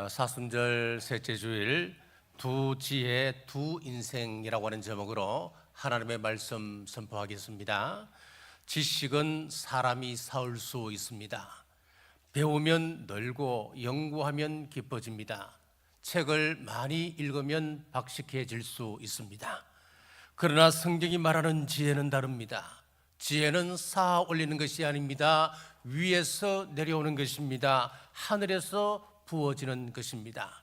사순절 셋째 주일 두 지혜 두 인생이라고 하는 제목으로 하나님의 말씀 선포하겠습니다. 지식은 사람이 쌓을 수 있습니다. 배우면 늘고 연구하면 깊어집니다. 책을 많이 읽으면 박식해질 수 있습니다. 그러나 성경이 말하는 지혜는 다릅니다. 지혜는 쌓아 올리는 것이 아닙니다. 위에서 내려오는 것입니다. 하늘에서 부어지는 것입니다.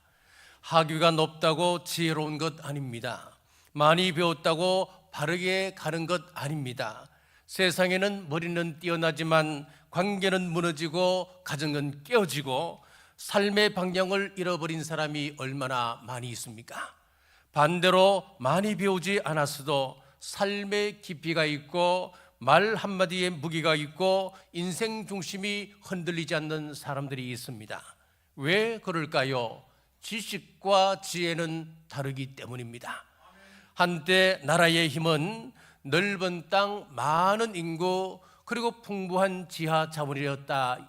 학위가 높다고 지혜로운 것 아닙니다. 많이 배웠다고 바르게 가는 것 아닙니다. 세상에는 머리는 뛰어나지만 관계는 무너지고 가정은 깨어지고 삶의 방향을 잃어버린 사람이 얼마나 많이 있습니까? 반대로 많이 배우지 않았어도 삶의 깊이가 있고 말 한마디에 무게가 있고 인생 중심이 흔들리지 않는 사람들이 있습니다. 왜 그럴까요? 지식과 지혜는 다르기 때문입니다. 한때 나라의 힘은 넓은 땅, 많은 인구, 그리고 풍부한 지하 자원이었습니다.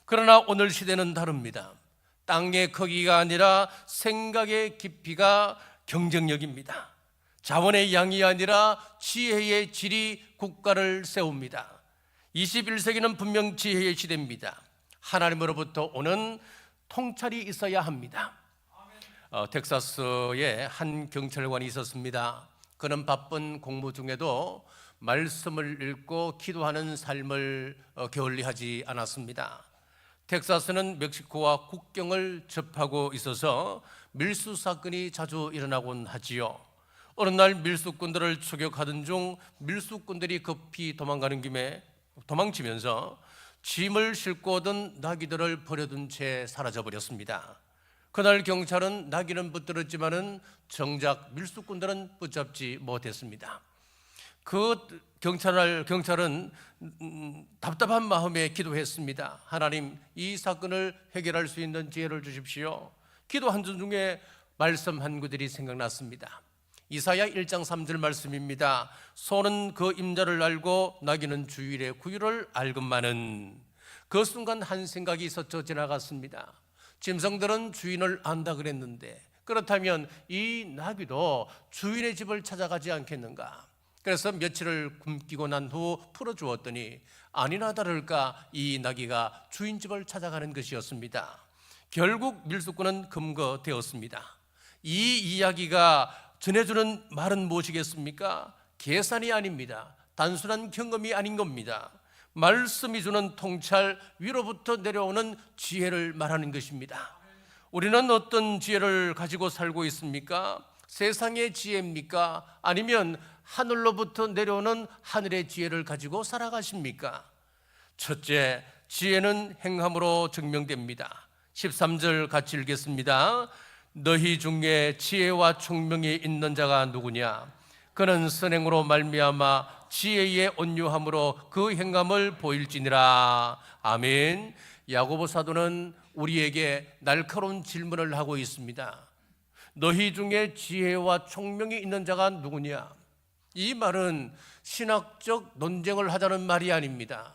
그러나 오늘 시대는 다릅니다. 땅의 크기가 아니라 생각의 깊이가 경쟁력입니다. 자원의 양이 아니라 지혜의 질이 국가를 세웁니다. 21세기는 분명 지혜의 시대입니다. 하나님으로부터 오는 통찰이 있어야 합니다. 텍사스에 한 경찰관이 있었습니다. 그는 바쁜 공무 중에도 말씀을 읽고 기도하는 삶을 게을리하지 않았습니다. 텍사스는 멕시코와 국경을 접하고 있어서 밀수 사건이 자주 일어나곤 하지요. 어느 날 밀수꾼들을 추격하던 중 밀수꾼들이 급히 도망치면서 짐을 싣고 오던 나귀들을 버려둔 채 사라져버렸습니다. 그날 경찰은 나귀는 붙들었지만은 정작 밀수꾼들은 붙잡지 못했습니다. 그 경찰은 답답한 마음에 기도했습니다. 하나님, 이 사건을 해결할 수 있는 지혜를 주십시오. 기도 한 줄 중에 말씀 한 구절이 생각났습니다. 이사야 1장 3절 말씀입니다. 소는 그 임자를 알고 나귀는 주일의 구유를 알건만은. 그 순간 한 생각이 스쳐 지나갔습니다. 짐승들은 주인을 안다 그랬는데 그렇다면 이 나귀도 주인의 집을 찾아가지 않겠는가? 그래서 며칠을 굶기고 난 후 풀어주었더니 아니나 다를까 이 나귀가 주인 집을 찾아가는 것이었습니다. 결국 밀수꾼은 검거되었습니다. 이 이야기가 전해주는 말은 무엇이겠습니까? 계산이 아닙니다. 단순한 경험이 아닌 겁니다. 말씀이 주는 통찰, 위로부터 내려오는 지혜를 말하는 것입니다. 우리는 어떤 지혜를 가지고 살고 있습니까? 세상의 지혜입니까? 아니면 하늘로부터 내려오는 하늘의 지혜를 가지고 살아가십니까? 첫째, 지혜는 행함으로 증명됩니다. 13절 같이 읽겠습니다. 너희 중에 지혜와 총명이 있는 자가 누구냐? 그는 선행으로 말미암아 지혜의 온유함으로 그 행함을 보일지니라. 아멘. 야고보 사도는 우리에게 날카로운 질문을 하고 있습니다. 너희 중에 지혜와 총명이 있는 자가 누구냐? 이 말은 신학적 논쟁을 하자는 말이 아닙니다.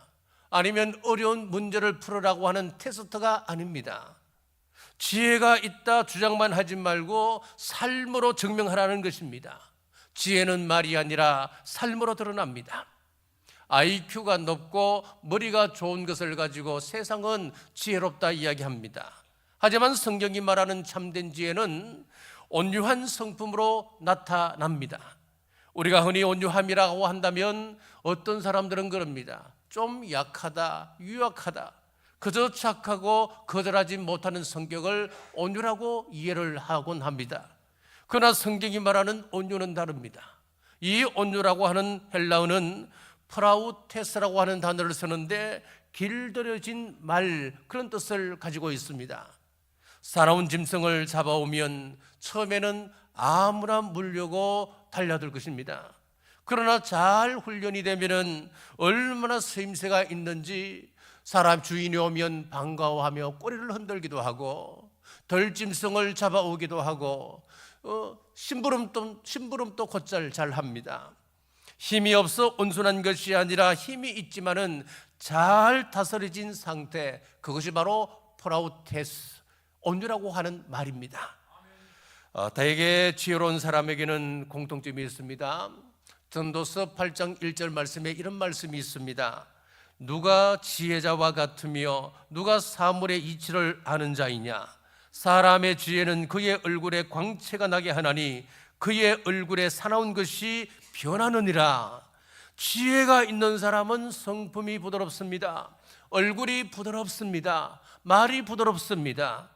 아니면 어려운 문제를 풀으라고 하는 테스트가 아닙니다. 지혜가 있다 주장만 하지 말고 삶으로 증명하라는 것입니다. 지혜는 말이 아니라 삶으로 드러납니다. IQ가 높고 머리가 좋은 것을 가지고 세상은 지혜롭다 이야기합니다. 하지만 성경이 말하는 참된 지혜는 온유한 성품으로 나타납니다. 우리가 흔히 온유함이라고 한다면 어떤 사람들은 그럽니다. 좀 약하다, 유약하다, 그저 착하고 거절하지 못하는 성격을 온유라고 이해를 하곤 합니다. 그러나 성경이 말하는 온유는 다릅니다. 이 온유라고 하는 헬라어는 프라우테스라고 하는 단어를 쓰는데 길들여진 말, 그런 뜻을 가지고 있습니다. 사나운 짐승을 잡아오면 처음에는 아무나 물려고 달려들 것입니다. 그러나 잘 훈련이 되면 얼마나 쓰임새가 있는지 사람 주인이 오면 반가워하며 꼬리를 흔들기도 하고 들짐승을 잡아오기도 하고 심부름도 곧잘 합니다. 힘이 없어 온순한 것이 아니라 힘이 있지만은 잘 다스려진 상태, 그것이 바로 포라우테스, 온유라고 하는 말입니다. 다에게 지혜로운 사람에게는 공통점이 있습니다. 전도서 8장 1절 말씀에 이런 말씀이 있습니다. 누가 지혜자와 같으며 누가 사물의 이치를 아는 자이냐? 사람의 지혜는 그의 얼굴에 광채가 나게 하나니 그의 얼굴에 사나운 것이 변하느니라. 지혜가 있는 사람은 성품이 부드럽습니다. 얼굴이 부드럽습니다. 말이 부드럽습니다.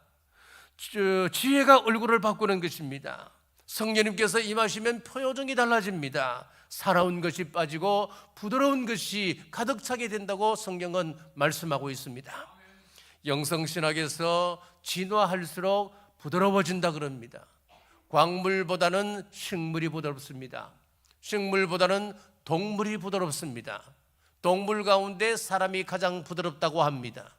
지혜가 얼굴을 바꾸는 것입니다. 성령님께서 임하시면 표정이 달라집니다. 사나운 것이 빠지고 부드러운 것이 가득 차게 된다고 성경은 말씀하고 있습니다. 영성신학에서 진화할수록 부드러워진다 그럽니다. 광물보다는 식물이 부드럽습니다. 식물보다는 동물이 부드럽습니다. 동물 가운데 사람이 가장 부드럽다고 합니다.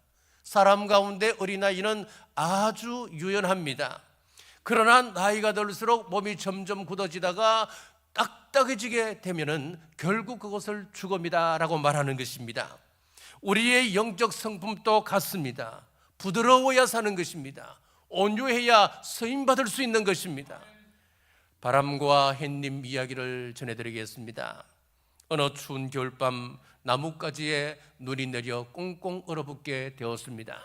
사람 가운데 어린아이는 아주 유연합니다. 그러나 나이가 들수록 몸이 점점 굳어지다가 딱딱해지게 되면은 결국 그것을 죽음이다라고 말하는 것입니다. 우리의 영적 성품도 같습니다. 부드러워야 사는 것입니다. 온유해야 쓰임받을 수 있는 것입니다. 바람과 햇님 이야기를 전해드리겠습니다. 어느 추운 겨울밤 나뭇가지에 눈이 내려 꽁꽁 얼어붙게 되었습니다.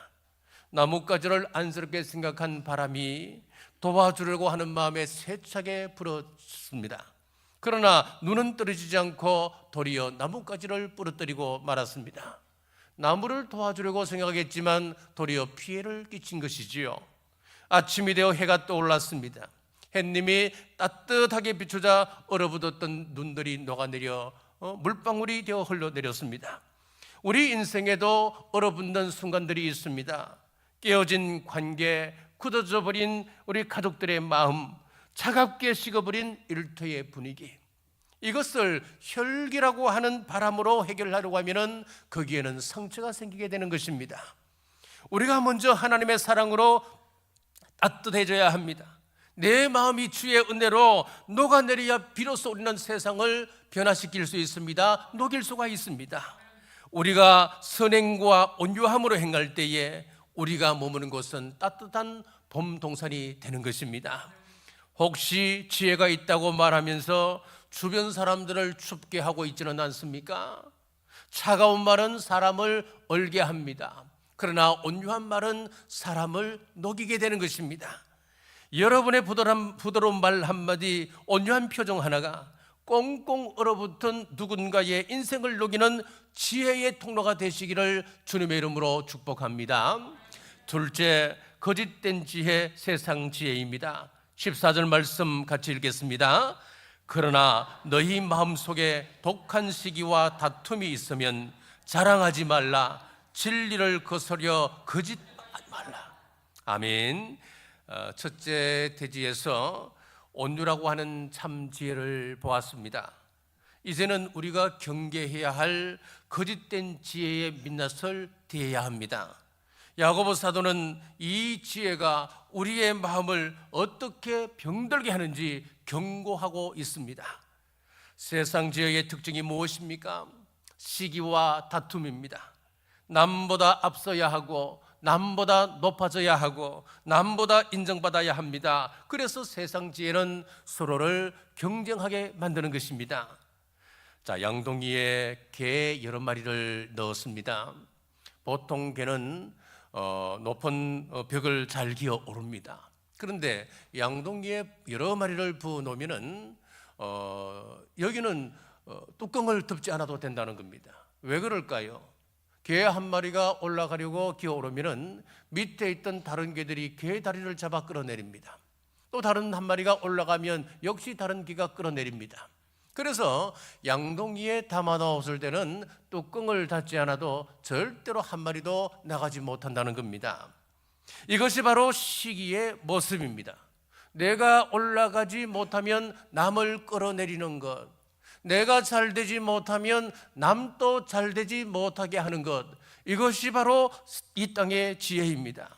나뭇가지를 안쓰럽게 생각한 바람이 도와주려고 하는 마음에 세차게 불었습니다. 그러나 눈은 떨어지지 않고 도리어 나뭇가지를 부러뜨리고 말았습니다. 나무를 도와주려고 생각했지만 도리어 피해를 끼친 것이지요. 아침이 되어 해가 떠올랐습니다. 햇님이 따뜻하게 비추자 얼어붙었던 눈들이 녹아내려 물방울이 되어 흘러내렸습니다. 우리 인생에도 얼어붙는 순간들이 있습니다. 깨어진 관계, 굳어져 버린 우리 가족들의 마음, 차갑게 식어버린 일터의 분위기, 이것을 혈기라고 하는 바람으로 해결하려고 하면 거기에는 상처가 생기게 되는 것입니다. 우리가 먼저 하나님의 사랑으로 따뜻해져야 합니다. 내 마음이 주의 은혜로 녹아내려야 비로소 우리는 세상을 변화시킬 수 있습니다. 녹일 수가 있습니다. 우리가 선행과 온유함으로 행할 때에 우리가 머무는 곳은 따뜻한 봄 동산이 되는 것입니다. 혹시 지혜가 있다고 말하면서 주변 사람들을 춥게 하고 있지는 않습니까? 차가운 말은 사람을 얼게 합니다. 그러나 온유한 말은 사람을 녹이게 되는 것입니다. 여러분의 부드러운 말 한마디, 온유한 표정 하나가 꽁꽁 얼어붙은 누군가의 인생을 녹이는 지혜의 통로가 되시기를 주님의 이름으로 축복합니다. 둘째, 거짓된 지혜, 세상 지혜입니다. 14절 말씀 같이 읽겠습니다. 그러나 너희 마음속에 독한 시기와 다툼이 있으면 자랑하지 말라. 진리를 거스려 거짓하지 말라. 아멘. 첫째 대지에서 온유라고 하는 참 지혜를 보았습니다. 이제는 우리가 경계해야 할 거짓된 지혜의 민낯을 대해야 합니다. 야고보 사도는 이 지혜가 우리의 마음을 어떻게 병들게 하는지 경고하고 있습니다. 세상 지혜의 특징이 무엇입니까? 시기와 다툼입니다. 남보다 앞서야 하고 남보다 높아져야 하고 남보다 인정받아야 합니다. 그래서 세상 지혜는 서로를 경쟁하게 만드는 것입니다. 자, 양동이에 개 여러 마리를 넣었습니다. 보통 개는 높은 벽을 잘 기어 오릅니다. 그런데 양동이에 여러 마리를 부어 놓으면은 여기는 뚜껑을 덮지 않아도 된다는 겁니다. 왜 그럴까요? 개 한 마리가 올라가려고 기어 오르면은 밑에 있던 다른 개들이 개 다리를 잡아 끌어내립니다. 또 다른 한 마리가 올라가면 역시 다른 개가 끌어내립니다. 그래서 양동이에 담아 넣었을 때는 뚜껑을 닫지 않아도 절대로 한 마리도 나가지 못한다는 겁니다. 이것이 바로 시기의 모습입니다. 내가 올라가지 못하면 남을 끌어내리는 것, 내가 잘 되지 못하면 남도 잘 되지 못하게 하는 것, 이것이 바로 이 땅의 지혜입니다.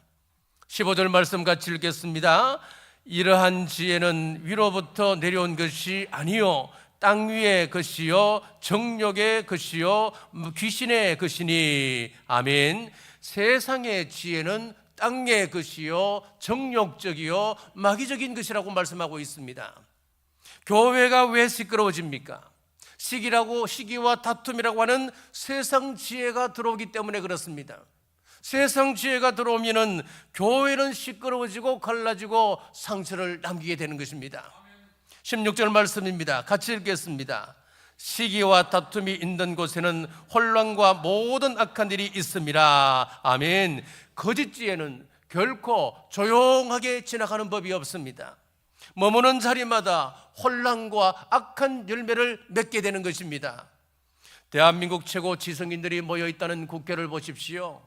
15절 말씀 같이 읽겠습니다. 이러한 지혜는 위로부터 내려온 것이 아니요 땅 위의 것이요 정욕의 것이요 귀신의 것이니. 아멘. 세상의 지혜는 땅의 것이요, 정욕적이요, 마귀적인 것이라고 말씀하고 있습니다. 교회가 왜 시끄러워집니까? 시기와 다툼이라고 하는 세상 지혜가 들어오기 때문에 그렇습니다. 세상 지혜가 들어오면은 교회는 시끄러워지고 갈라지고 상처를 남기게 되는 것입니다. 16절 말씀입니다. 같이 읽겠습니다. 시기와 다툼이 있는 곳에는 혼란과 모든 악한 일이 있음이라. 아멘. 거짓 지혜는 결코 조용하게 지나가는 법이 없습니다. 머무는 자리마다 혼란과 악한 열매를 맺게 되는 것입니다. 대한민국 최고 지성인들이 모여있다는 국회를 보십시오.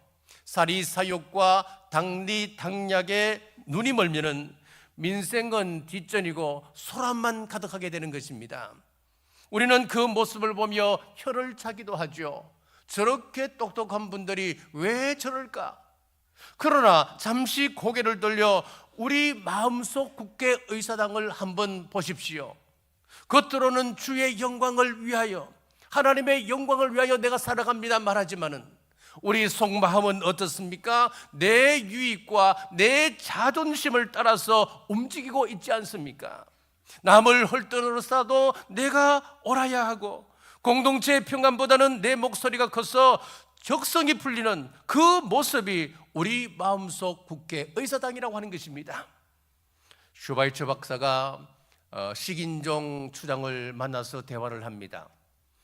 사리사욕과 당리당략에 눈이 멀면은 민생은 뒷전이고 소란만 가득하게 되는 것입니다. 우리는 그 모습을 보며 혀를 차기도 하죠. 저렇게 똑똑한 분들이 왜 저럴까? 그러나 잠시 고개를 돌려 우리 마음속 국회의사당을 한번 보십시오. 겉으로는 주의 영광을 위하여, 하나님의 영광을 위하여 내가 살아갑니다 말하지만은 우리 속마음은 어떻습니까? 내 유익과 내 자존심을 따라서 움직이고 있지 않습니까? 남을 헐뜯어서도 내가 옳아야 하고, 공동체의 평안보다는 내 목소리가 커서 적성이 풀리는 그 모습이 우리 마음속 국회의사당이라고 하는 것입니다. 슈바이처 박사가 식인종 추장을 만나서 대화를 합니다.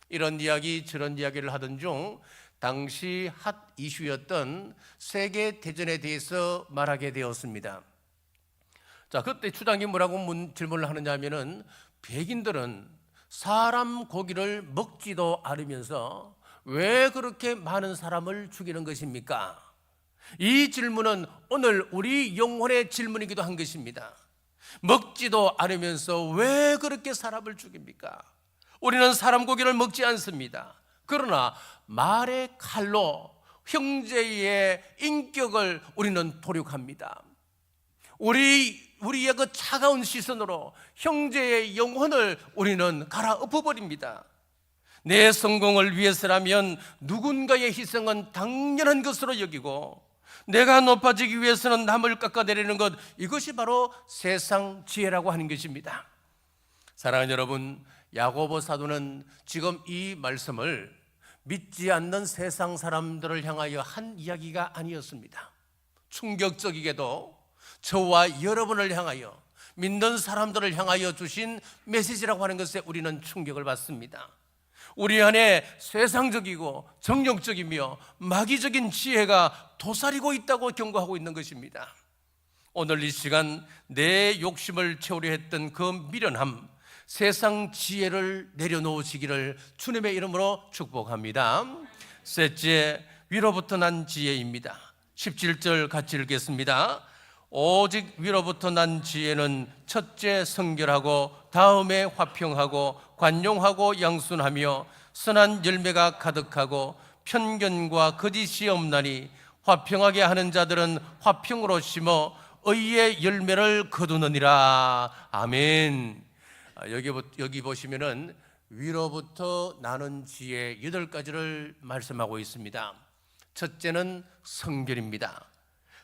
이런 이야기 저런 이야기를 하던 중 당시 핫 이슈였던 세계 대전에 대해서 말하게 되었습니다. 자, 그때 추장이 뭐라고 질문을 하느냐 하면은, 백인들은 사람 고기를 먹지도 않으면서 왜 그렇게 많은 사람을 죽이는 것입니까? 이 질문은 오늘 우리 영혼의 질문이기도 한 것입니다. 먹지도 않으면서 왜 그렇게 사람을 죽입니까? 우리는 사람 고기를 먹지 않습니다. 그러나 말의 칼로 형제의 인격을 우리는 도륙합니다. 우리의 그 차가운 시선으로 형제의 영혼을 우리는 갈아엎어버립니다. 내 성공을 위해서라면 누군가의 희생은 당연한 것으로 여기고, 내가 높아지기 위해서는 남을 깎아내리는 것, 이것이 바로 세상 지혜라고 하는 것입니다. 사랑하는 여러분, 야고보 사도는 지금 이 말씀을 믿지 않는 세상 사람들을 향하여 한 이야기가 아니었습니다. 충격적이게도 저와 여러분을 향하여, 믿는 사람들을 향하여 주신 메시지라고 하는 것에 우리는 충격을 받습니다. 우리 안에 세상적이고 정욕적이며 마귀적인 지혜가 도사리고 있다고 경고하고 있는 것입니다. 오늘 이 시간 내 욕심을 채우려 했던 그 미련함, 세상 지혜를 내려놓으시기를 주님의 이름으로 축복합니다. 셋째, 위로부터 난 지혜입니다. 17절 같이 읽겠습니다. 오직 위로부터 난 지혜는 첫째 성결하고, 다음에 화평하고, 관용하고 양순하며, 선한 열매가 가득하고, 편견과 거짓이 없나니, 화평하게 하는 자들은 화평으로 심어 의의 열매를 거두느니라. 아멘. 여기 보시면은 위로부터 나는 지혜 8가지를 말씀하고 있습니다. 첫째는 성결입니다.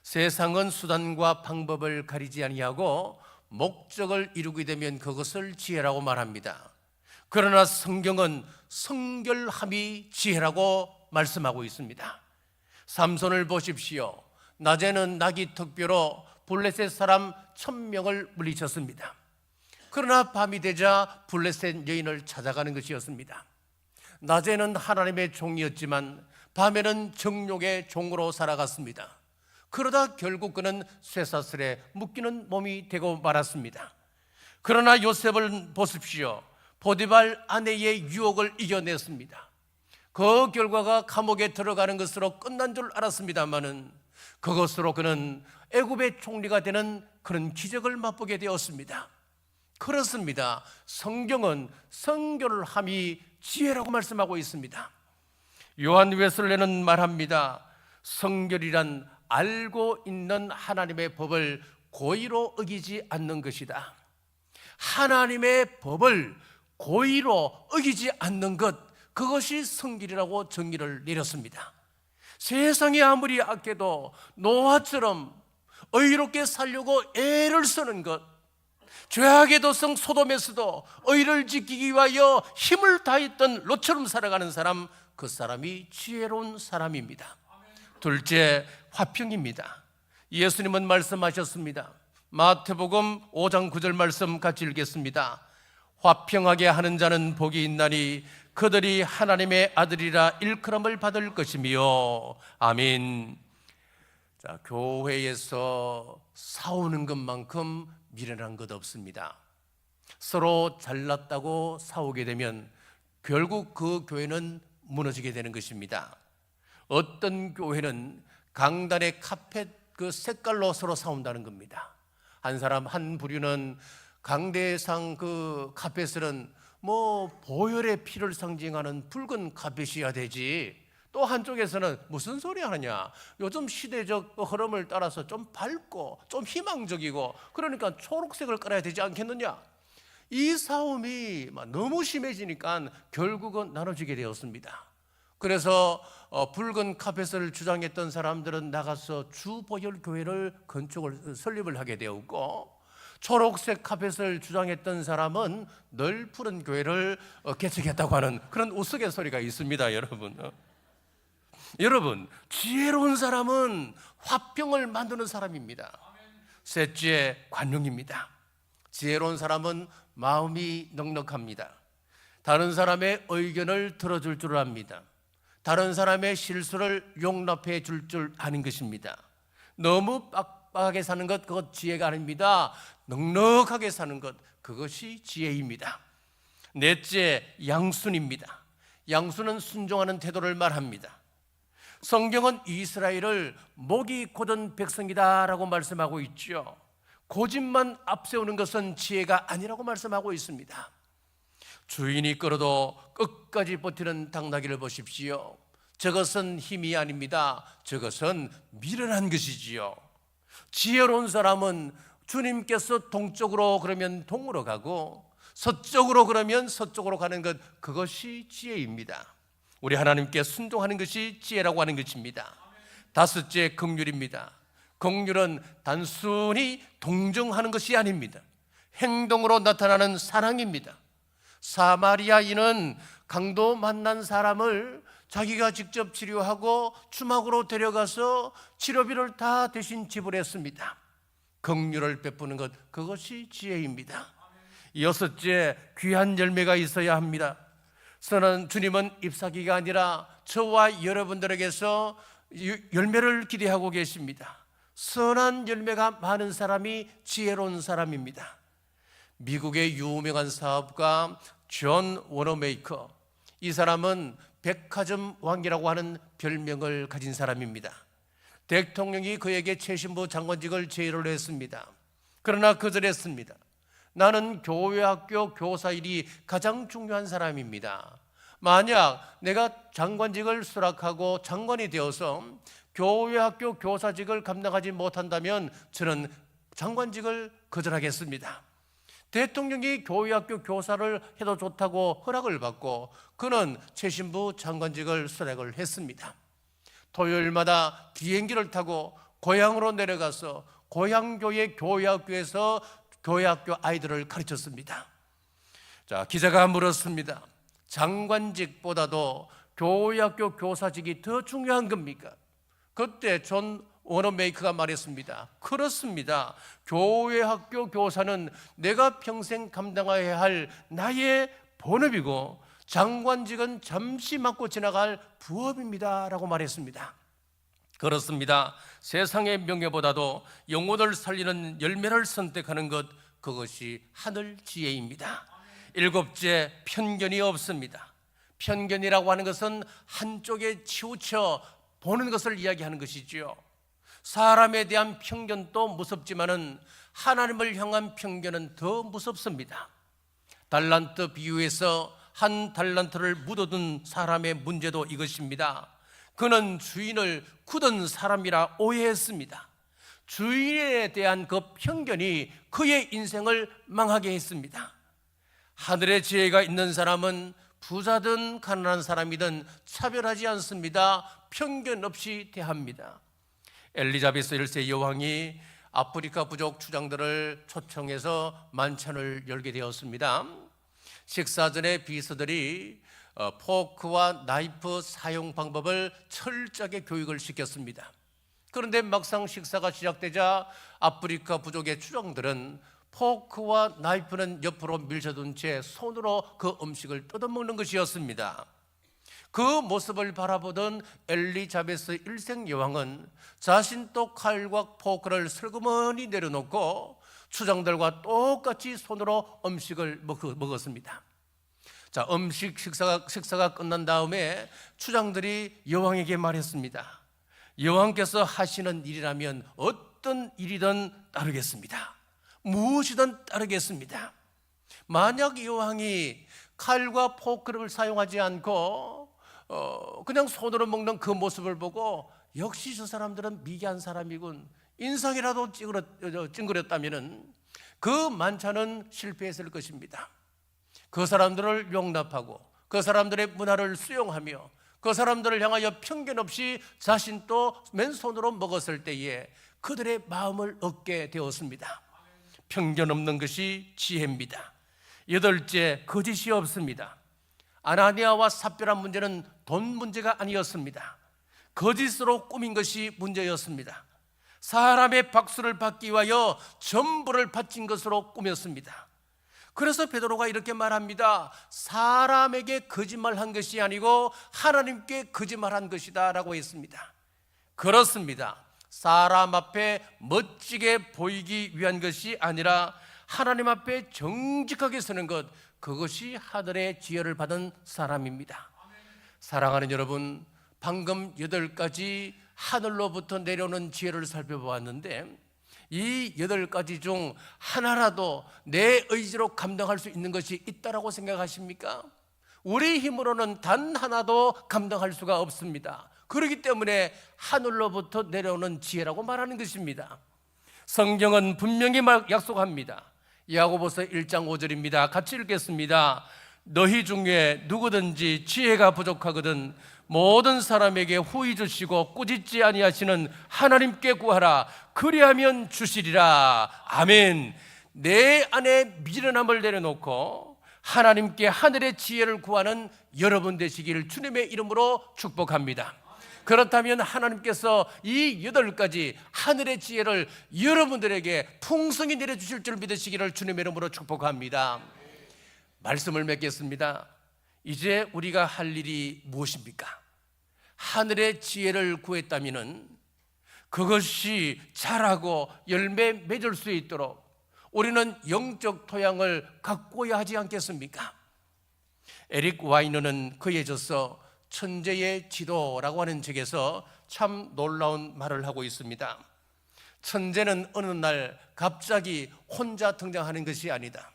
세상은 수단과 방법을 가리지 아니하고 목적을 이루게 되면 그것을 지혜라고 말합니다. 그러나 성경은 성결함이 지혜라고 말씀하고 있습니다. 삼손을 보십시오. 낮에는 나귀 턱뼈로 블레셋 사람 1000명을 물리쳤습니다. 그러나 밤이 되자 블레셋 여인을 찾아가는 것이었습니다. 낮에는 하나님의 종이었지만 밤에는 정욕의 종으로 살아갔습니다. 그러다 결국 그는 쇠사슬에 묶이는 몸이 되고 말았습니다. 그러나 요셉을 보십시오. 보디발 아내의 유혹을 이겨냈습니다. 그 결과가 감옥에 들어가는 것으로 끝난 줄 알았습니다마는 그것으로 그는 애굽의 총리가 되는 그런 기적을 맛보게 되었습니다. 그렇습니다. 성경은 성결함이 지혜라고 말씀하고 있습니다. 요한 웨슬레는 말합니다. 성결이란 알고 있는 하나님의 법을 고의로 어기지 않는 것이다. 하나님의 법을 고의로 어기지 않는 것, 그것이 성결이라고 정의를 내렸습니다. 세상이 아무리 악해도 노아처럼 의롭게 살려고 애를 쓰는 것, 죄악의 도성 소돔에서도 의를 지키기 위하여 힘을 다했던 롯처럼 살아가는 사람, 그 사람이 지혜로운 사람입니다. 둘째, 화평입니다. 예수님은 말씀하셨습니다. 마태복음 5장 9절 말씀 같이 읽겠습니다. 화평하게 하는 자는 복이 있나니 그들이 하나님의 아들이라 일컬음을 받을 것이며. 아멘. 자, 교회에서 싸우는 것만큼 미련한 것 없습니다. 서로 잘났다고 싸우게 되면 결국 그 교회는 무너지게 되는 것입니다. 어떤 교회는 강단의 카펫 그 색깔로 서로 싸운다는 겁니다. 한 사람 한 부류는 강대상 그 카펫은 보혈의 피를 상징하는 붉은 카펫이어야 되지, 또 한쪽에서는 무슨 소리 하느냐, 요즘 시대적 흐름을 따라서 좀 밝고 좀 희망적이고 그러니까 초록색을 깔아야 되지 않겠느냐. 이 싸움이 너무 심해지니까 결국은 나눠지게 되었습니다. 그래서 붉은 카펫을 주장했던 사람들은 나가서 주보혈교회를 건축을 설립을 하게 되었고, 초록색 카펫을 주장했던 사람은 널푸른 교회를 개척했다고 하는 그런 우스갯소리가 있습니다. 여러분, 지혜로운 사람은 화평을 만드는 사람입니다. 셋째, 관용입니다. 지혜로운 사람은 마음이 넉넉합니다. 다른 사람의 의견을 들어줄 줄 압니다. 다른 사람의 실수를 용납해 줄 아는 것입니다. 너무 빡빡하게 사는 것, 그것 지혜가 아닙니다. 넉넉하게 사는 것, 그것이 지혜입니다. 넷째, 양순입니다. 양순은 순종하는 태도를 말합니다. 성경은 이스라엘을 목이 곧은 백성이다라고 말씀하고 있죠. 고집만 앞세우는 것은 지혜가 아니라고 말씀하고 있습니다. 주인이 끌어도 끝까지 버티는 당나귀를 보십시오. 저것은 힘이 아닙니다. 저것은 미련한 것이지요. 지혜로운 사람은 주님께서 동쪽으로 그러면 동으로 가고 서쪽으로 그러면 서쪽으로 가는 것, 그것이 지혜입니다. 우리 하나님께 순종하는 것이 지혜라고 하는 것입니다. 다섯째, 긍휼입니다. 긍휼은 단순히 동정하는 것이 아닙니다. 행동으로 나타나는 사랑입니다. 사마리아인은 강도 만난 사람을 자기가 직접 치료하고 주막으로 데려가서 치료비를 다 대신 지불했습니다. 긍휼을 베푸는 것, 그것이 지혜입니다. 여섯째, 귀한 열매가 있어야 합니다. 선한 주님은 잎사귀가 아니라 저와 여러분들에게서 열매를 기대하고 계십니다. 선한 열매가 많은 사람이 지혜로운 사람입니다. 미국의 유명한 사업가 존 워너메이커, 이 사람은 백화점 왕이라고 하는 별명을 가진 사람입니다. 대통령이 그에게 최신부 장관직을 제의를 했습니다. 그러나 거절했습니다. 나는 교회 학교 교사 일이 가장 중요한 사람입니다. 만약 내가 장관직을 수락하고 장관이 되어서 교회 학교 교사직을 감당하지 못한다면 저는 장관직을 거절하겠습니다. 대통령이 교회 학교 교사를 해도 좋다고 허락을 받고 그는 최신부 장관직을 수락을 했습니다. 토요일마다 비행기를 타고 고향으로 내려가서 고향교회 교회학교에서 교회학교 아이들을 가르쳤습니다. 자, 기자가 물었습니다. 장관직보다도 교회학교 교사직이 더 중요한 겁니까? 그때 존 워너메이커가 말했습니다. 그렇습니다. 교회학교 교사는 내가 평생 감당해야 할 나의 본업이고 장관직은 잠시 맡고 지나갈 부업입니다 라고 말했습니다. 그렇습니다. 세상의 명예보다도 영혼을 살리는 열매를 선택하는 것, 그것이 하늘 지혜입니다. 일곱째, 편견이 없습니다. 편견이라고 하는 것은 한쪽에 치우쳐 보는 것을 이야기하는 것이지요. 사람에 대한 편견도 무섭지만은 하나님을 향한 편견은 더 무섭습니다. 달란트 비유에서 한 달란트를 묻어둔 사람의 문제도 이것입니다. 그는 주인을 굳은 사람이라 오해했습니다. 주인에 대한 그 편견이 그의 인생을 망하게 했습니다. 하늘의 지혜가 있는 사람은 부자든 가난한 사람이든 차별하지 않습니다. 편견 없이 대합니다. 엘리자베스 1세 여왕이 아프리카 부족 추장들을 초청해서 만찬을 열게 되었습니다. 식사 전에 비서들이 포크와 나이프 사용 방법을 철저하게 교육을 시켰습니다. 그런데 막상 식사가 시작되자 아프리카 부족의 추장들은 포크와 나이프는 옆으로 밀쳐둔 채 손으로 그 음식을 뜯어먹는 것이었습니다. 그 모습을 바라보던 엘리자베스 1세 여왕은 자신도 칼과 포크를 슬그머니 내려놓고 추장들과 똑같이 손으로 음식을 먹었습니다. 자, 식사가 끝난 다음에 추장들이 여왕에게 말했습니다. 여왕께서 하시는 일이라면 어떤 일이든 따르겠습니다. 무엇이든 따르겠습니다. 만약 여왕이 칼과 포크를 사용하지 않고 그냥 손으로 먹는 그 모습을 보고 역시 저 사람들은 미개한 사람이군, 인상이라도 찡그렸다면 그 만찬은 실패했을 것입니다. 그 사람들을 용납하고 그 사람들의 문화를 수용하며 그 사람들을 향하여 편견 없이 자신도 맨손으로 먹었을 때에 그들의 마음을 얻게 되었습니다. 편견 없는 것이 지혜입니다. 8째, 거짓이 없습니다. 아나니아와 삽비라 문제는 돈 문제가 아니었습니다. 거짓으로 꾸민 것이 문제였습니다. 사람의 박수를 받기 위하여 전부를 바친 것으로 꾸몄습니다. 그래서 베드로가 이렇게 말합니다. 사람에게 거짓말한 것이 아니고 하나님께 거짓말한 것이다 라고 했습니다. 그렇습니다. 사람 앞에 멋지게 보이기 위한 것이 아니라 하나님 앞에 정직하게 서는 것, 그것이 하늘의 지혜를 받은 사람입니다. 사랑하는 여러분, 방금 8가지 하늘로부터 내려오는 지혜를 살펴보았는데 이 8가지 중 하나라도 내 의지로 감당할 수 있는 것이 있다라고 생각하십니까? 우리 힘으로는 단 하나도 감당할 수가 없습니다. 그렇기 때문에 하늘로부터 내려오는 지혜라고 말하는 것입니다. 성경은 분명히 약속합니다. 야고보서 1장 5절입니다. 같이 읽겠습니다. 너희 중에 누구든지 지혜가 부족하거든 모든 사람에게 후히 주시고 꾸짖지 아니하시는 하나님께 구하라. 그리하면 주시리라. 아멘. 내 안에 미련함을 내려놓고 하나님께 하늘의 지혜를 구하는 여러분 되시기를 주님의 이름으로 축복합니다. 그렇다면 하나님께서 이 8가지 하늘의 지혜를 여러분들에게 풍성히 내려주실 줄 믿으시기를 주님의 이름으로 축복합니다. 말씀을 맺겠습니다. 이제 우리가 할 일이 무엇입니까? 하늘의 지혜를 구했다면 그것이 자라고 열매 맺을 수 있도록 우리는 영적 토양을 가꾸어야 하지 않겠습니까? 에릭 와이너는 그에 져서 천재의 지도라고 하는 책에서 참 놀라운 말을 하고 있습니다. 천재는 어느 날 갑자기 혼자 등장하는 것이 아니다.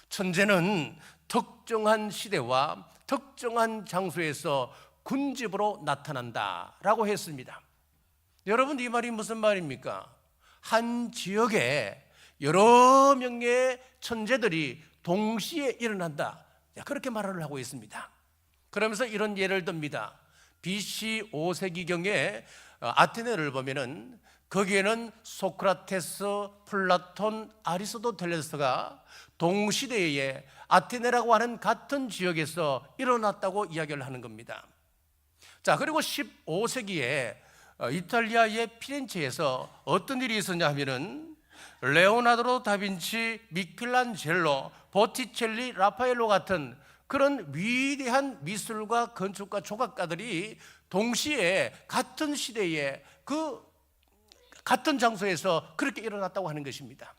천재는 특정한 시대와 특정한 장소에서 군집으로 나타난다라고 했습니다. 여러분, 이 말이 무슨 말입니까? 한 지역에 여러 명의 천재들이 동시에 일어난다, 그렇게 말을 하고 있습니다. 그러면서 이런 예를 듭니다. BC 5세기경에 아테네를 보면은 거기에는 소크라테스, 플라톤, 아리스토텔레스가 동시대에 아테네라고 하는 같은 지역에서 일어났다고 이야기를 하는 겁니다. 자, 그리고 15세기에 이탈리아의 피렌체에서 어떤 일이 있었냐 하면은 레오나르도 다빈치, 미켈란젤로, 보티첼리, 라파엘로 같은 그런 위대한 미술과 건축가, 조각가들이 동시에 같은 시대에 그 같은 장소에서 그렇게 일어났다고 하는 것입니다.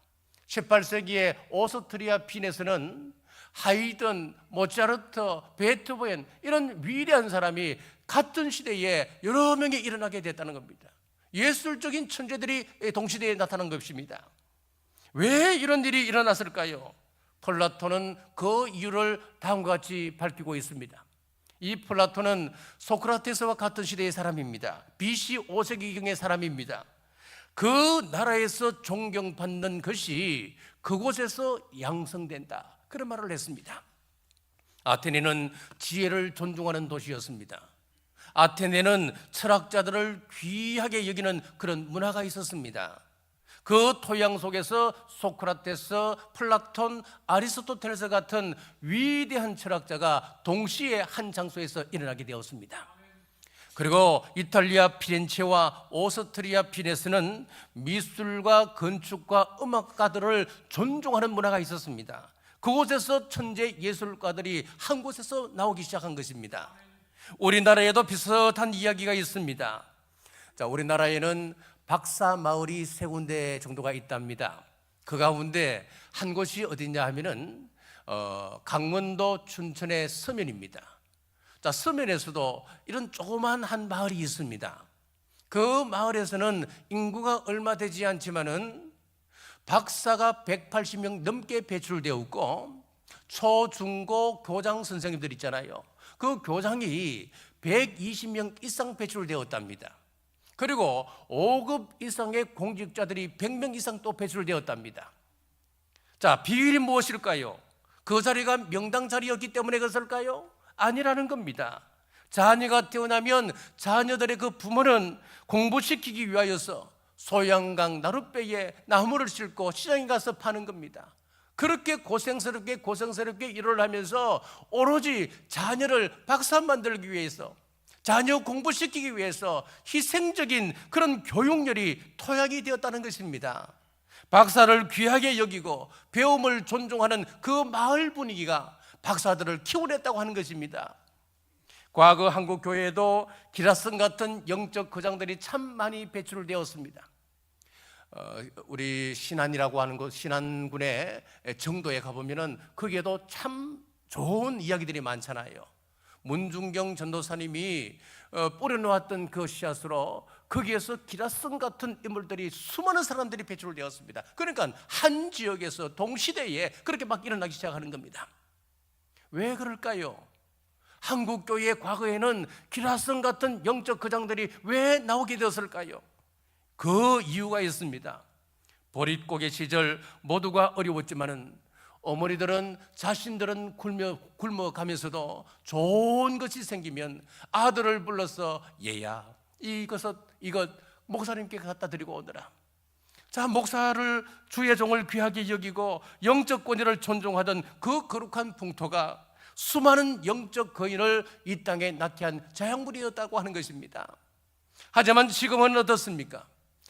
18세기에 오스트리아 빈에서는 하이든, 모차르트, 베토벤 이런 위대한 사람이 같은 시대에 여러 명이 일어나게 됐다는 겁니다. 예술적인 천재들이 동시대에 나타난 것입니다. 왜 이런 일이 일어났을까요? 플라톤은 그 이유를 다음과 같이 밝히고 있습니다. 이 플라톤은 소크라테스와 같은 시대의 사람입니다. BC 5세기경의 사람입니다. 그 나라에서 존경받는 것이 그곳에서 양성된다, 그런 말을 했습니다. 아테네는 지혜를 존중하는 도시였습니다. 아테네는 철학자들을 귀하게 여기는 그런 문화가 있었습니다. 그 토양 속에서 소크라테스, 플라톤, 아리스토텔레스 같은 위대한 철학자가 동시에 한 장소에서 일어나게 되었습니다. 그리고 이탈리아 피렌체와 오스트리아 비네스는 미술과 건축과 음악가들을 존중하는 문화가 있었습니다. 그곳에서 천재 예술가들이 한 곳에서 나오기 시작한 것입니다. 우리나라에도 비슷한 이야기가 있습니다. 자, 우리나라에는 박사 마을이 3군데 정도가 있답니다. 그 가운데 한 곳이 어디냐 하면은 강원도 춘천의 서면입니다. 자, 서면에서도 이런 조그만 한 마을이 있습니다. 그 마을에서는 인구가 얼마 되지 않지만은 박사가 180명 넘게 배출되었고 초, 중, 고 교장 선생님들 있잖아요. 그 교장이 120명 이상 배출되었답니다. 그리고 5급 이상의 공직자들이 100명 이상 또 배출되었답니다. 자, 비결이 무엇일까요? 그 자리가 명당 자리였기 때문에 그랬을까요? 아니라는 겁니다. 자녀가 태어나면 자녀들의 그 부모는 공부시키기 위하여서 소양강 나룻배에 나무를 싣고 시장에 가서 파는 겁니다. 그렇게 고생스럽게 일을 하면서 오로지 자녀를 박사 만들기 위해서, 자녀 공부시키기 위해서 희생적인 그런 교육열이 토양이 되었다는 것입니다. 박사를 귀하게 여기고 배움을 존중하는 그 마을 분위기가 박사들을 키워냈다고 하는 것입니다. 과거 한국 교회에도 기라성 같은 영적 거장들이 참 많이 배출되었습니다. 우리 신안이라고 하는 곳, 신안군의 정도에 가보면은 거기에도 참 좋은 이야기들이 많잖아요. 문중경 전도사님이 뿌려놓았던 그 씨앗으로 거기에서 기라성 같은 인물들이, 수많은 사람들이 배출되었습니다. 그러니까 한 지역에서 동시대에 그렇게 막 일어나기 시작하는 겁니다. 왜 그럴까요? 한국교회 과거에는 기라성 같은 영적 거장들이 왜 나오게 되었을까요? 그 이유가 있습니다. 보릿고개 시절 모두가 어려웠지만은 어머니들은 자신들은 굶어가면서도 좋은 것이 생기면 아들을 불러서 얘야, 이것 목사님께 갖다 드리고 오너라. 자, 목사를 주의 종을 귀하게 여기고 영적 권위를 존중하던 그 거룩한 풍토가 수많은 영적 거인을 이 땅에 낳게 한 자양분이었다고 하는 것입니다. 하지만 지금은 어떻습니까?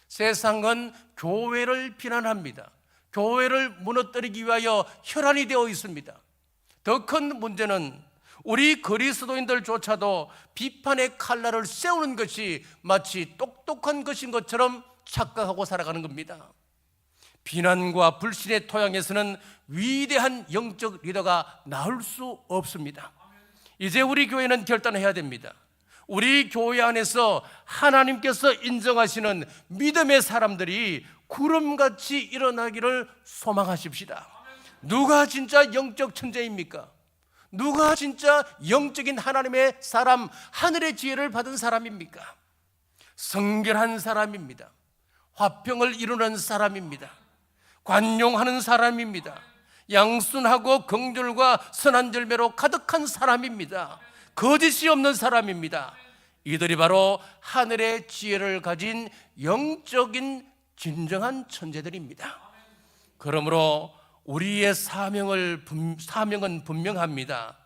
세상은 교회를 비난합니다. 교회를 무너뜨리기 위하여 혈안이 되어 있습니다. 더 큰 문제는 우리 그리스도인들조차도 비판의 칼날을 세우는 것이 마치 똑똑한 것인 것처럼 착각하고 살아가는 겁니다. 비난과 불신의 토양에서는 위대한 영적 리더가 나올 수 없습니다. 이제 우리 교회는 결단해야 됩니다. 우리 교회 안에서 하나님께서 인정하시는 믿음의 사람들이 구름같이 일어나기를 소망하십시다. 누가 진짜 영적 천재입니까? 누가 진짜 영적인 하나님의 사람, 하늘의 지혜를 받은 사람입니까? 성결한 사람입니다. 화평을 이루는 사람입니다. 관용하는 사람입니다. 양순하고 긍휼과 선한 열매로 가득한 사람입니다. 거짓이 없는 사람입니다. 이들이 바로 하늘의 지혜를 가진 영적인 진정한 천재들입니다. 그러므로 우리의 사명은 분명합니다.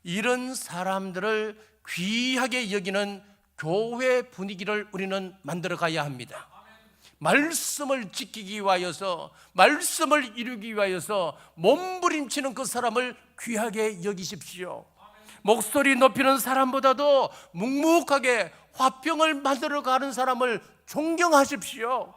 이런 사람들을 귀하게 여기는 교회 분위기를 우리는 만들어 가야 합니다. 말씀을 지키기 위하여서, 말씀을 이루기 위하여서 몸부림치는 그 사람을 귀하게 여기십시오. 목소리 높이는 사람보다도 묵묵하게 화평을 만들어 가는 사람을 존경하십시오.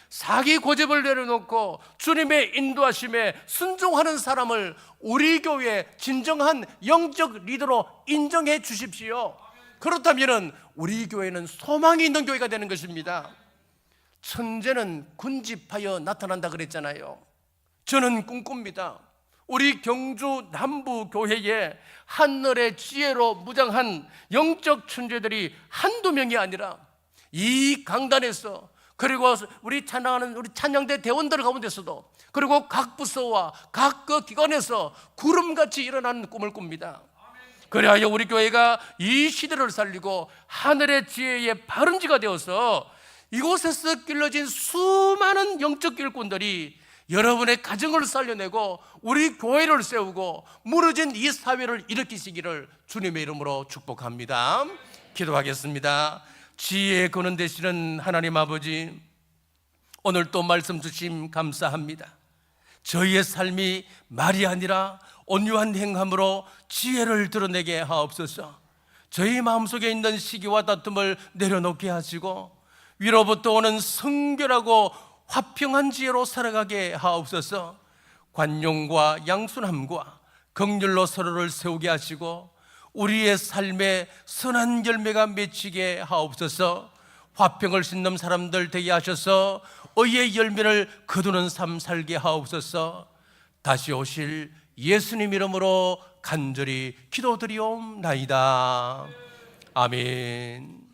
사기 고집을 내려놓고 주님의 인도하심에 순종하는 사람을 우리 교회의 진정한 영적 리더로 인정해 주십시오. 그렇다면 우리 교회는 소망이 있는 교회가 되는 것입니다. 천재는 군집하여 나타난다 그랬잖아요. 저는 꿈꿉니다. 우리 경주 남부 교회에 하늘의 지혜로 무장한 영적 천재들이 한두 명이 아니라 이 강단에서, 그리고 우리 찬양하는 우리 찬양대 대원들 가운데서도, 그리고 각 부서와 각 그 기관에서 구름같이 일어나는 꿈을 꿉니다. 그리하여 우리 교회가 이 시대를 살리고 하늘의 지혜의 바른지가 되어서 이곳에서 길러진 수많은 영적 일꾼들이 여러분의 가정을 살려내고 우리 교회를 세우고 무너진 이 사회를 일으키시기를 주님의 이름으로 축복합니다. 기도하겠습니다. 지혜의 근원 되시는 하나님 아버지, 오늘 또 말씀 주심 감사합니다. 저희의 삶이 말이 아니라 온유한 행함으로 지혜를 드러내게 하옵소서. 저희 마음속에 있는 시기와 다툼을 내려놓게 하시고 위로부터 오는 성결하고 화평한 지혜로 살아가게 하옵소서. 관용과 양순함과 긍휼로 서로를 세우게 하시고 우리의 삶에 선한 열매가 맺히게 하옵소서. 화평을 싣는 사람들 되게 하셔서 의의 열매를 거두는 삶 살게 하옵소서. 다시 오실 예수님 이름으로 간절히 기도드리옵나이다. 아멘.